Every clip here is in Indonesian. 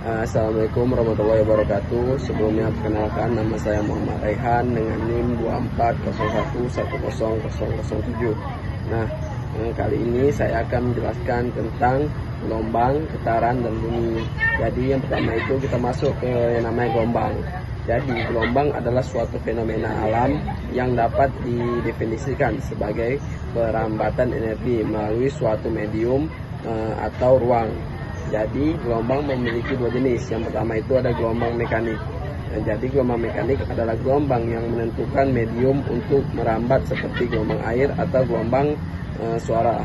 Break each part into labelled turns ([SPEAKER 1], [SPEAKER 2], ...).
[SPEAKER 1] Assalamualaikum warahmatullahi wabarakatuh. Sebelumnya perkenalkan, nama saya Muhammad Raihan dengan NIM 2401100007. Nah, kali ini saya akan menjelaskan tentang gelombang, getaran, dan bunyi. Jadi yang pertama itu kita masuk ke yang namanya gelombang. Jadi gelombang adalah suatu fenomena alam yang dapat didefinisikan sebagai perambatan energi melalui suatu medium atau ruang. Jadi gelombang memiliki dua jenis. Yang pertama itu ada gelombang mekanik. Jadi gelombang mekanik adalah gelombang yang menentukan medium untuk merambat seperti gelombang air atau gelombang suara.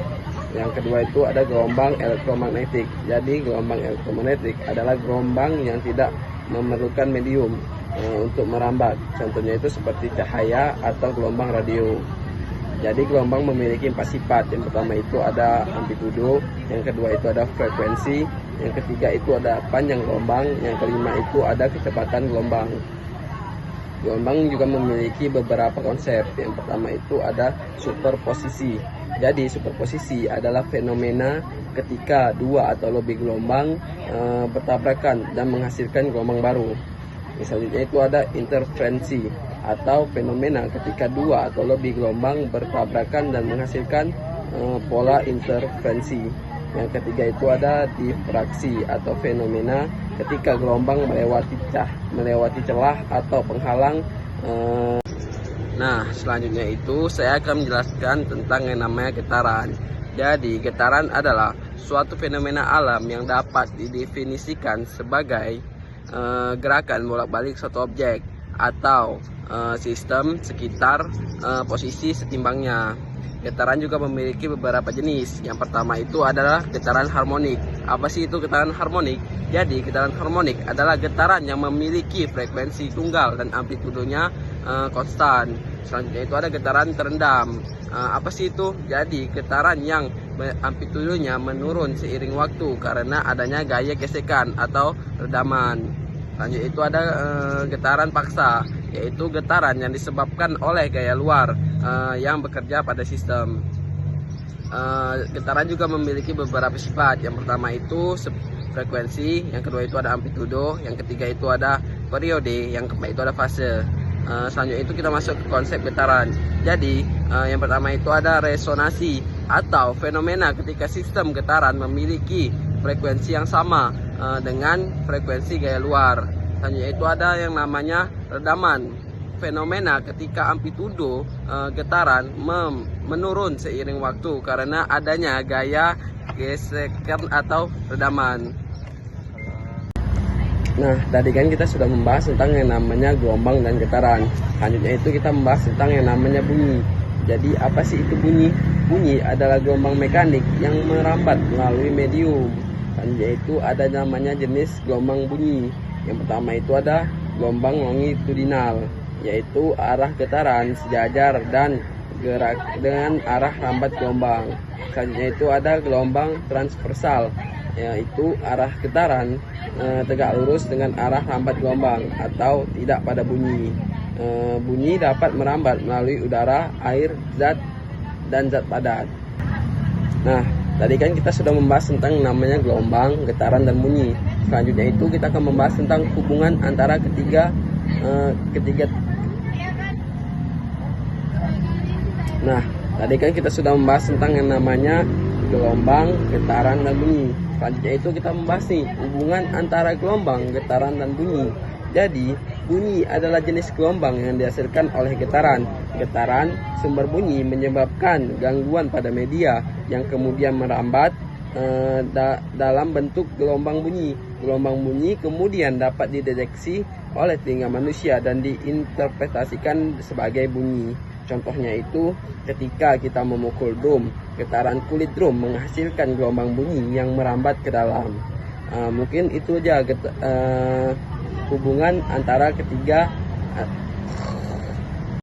[SPEAKER 1] Yang kedua itu ada gelombang elektromagnetik. Jadi gelombang elektromagnetik adalah gelombang yang tidak memerlukan medium untuk merambat. Contohnya itu seperti cahaya atau gelombang radio. Jadi gelombang memiliki 4 sifat. Yang pertama itu ada amplitudo, yang kedua itu ada frekuensi, yang ketiga itu ada panjang gelombang, yang kelima itu ada kecepatan gelombang. Gelombang juga memiliki beberapa konsep. Yang pertama itu ada superposisi. Jadi superposisi adalah fenomena ketika dua atau lebih gelombang bertabrakan dan menghasilkan gelombang baru. Selanjutnya itu ada interferensi atau fenomena ketika dua atau lebih gelombang bertabrakan dan menghasilkan pola interferensi. Yang ketiga itu ada difraksi atau fenomena ketika gelombang melewati celah atau penghalang. Nah, selanjutnya itu saya akan menjelaskan tentang yang namanya getaran. Jadi getaran adalah suatu fenomena alam yang dapat didefinisikan sebagai gerakan bolak-balik suatu objek atau sistem sekitar posisi setimbangnya. Getaran juga memiliki beberapa jenis. Yang pertama itu adalah getaran harmonik. Apa sih itu getaran harmonik? Jadi getaran harmonik adalah getaran yang memiliki frekuensi tunggal dan amplitudonya konstan. Selanjutnya itu ada getaran terendam. Apa sih itu? Jadi getaran yang amplitudonya menurun seiring waktu karena adanya gaya gesekan atau redaman. Selanjutnya itu ada getaran paksa, yaitu getaran yang disebabkan oleh gaya luar yang bekerja pada sistem. Getaran juga memiliki beberapa sifat. Yang pertama itu frekuensi, yang kedua itu ada amplitudo, yang ketiga itu ada periode, yang keempat itu ada fase. Selanjutnya itu kita masuk ke konsep getaran. Jadi yang pertama itu ada resonansi atau fenomena ketika sistem getaran memiliki frekuensi yang sama dengan frekuensi gaya luar. Selanjutnya itu ada yang namanya redaman, fenomena ketika amplitudo getaran menurun seiring waktu karena adanya gaya gesekan atau redaman. Nah, tadi kan kita sudah membahas tentang yang namanya gelombang dan getaran. Selanjutnya itu kita membahas tentang yang namanya bunyi. Jadi apa sih itu bunyi? Bunyi adalah gelombang mekanik yang merambat melalui medium. Selanjutnya itu ada namanya jenis gelombang bunyi. Yang pertama itu ada gelombang longitudinal, yaitu arah getaran sejajar dan gerak dengan arah rambat gelombang. Selanjutnya itu ada gelombang transversal, yaitu arah getaran tegak lurus dengan arah rambat gelombang atau tidak pada bunyi. Bunyi dapat merambat melalui udara, air, zat, dan zat padat. Nah, tadi kan kita sudah membahas tentang namanya gelombang, getaran, dan bunyi. Selanjutnya itu kita akan membahas tentang hubungan antara ketiga. Nah, tadi kan kita sudah membahas tentang yang namanya gelombang, getaran, dan bunyi. Selanjutnya itu kita membahas nih hubungan antara gelombang, getaran, dan bunyi. Jadi, bunyi adalah jenis gelombang yang dihasilkan oleh getaran. Getaran, sumber bunyi menyebabkan gangguan pada media yang kemudian merambat dalam bentuk gelombang bunyi. Gelombang bunyi kemudian dapat dideteksi oleh telinga manusia dan diinterpretasikan sebagai bunyi. Contohnya itu ketika kita memukul drum, getaran kulit drum menghasilkan gelombang bunyi yang merambat ke dalam. Mungkin itu aja hubungan antara ketiga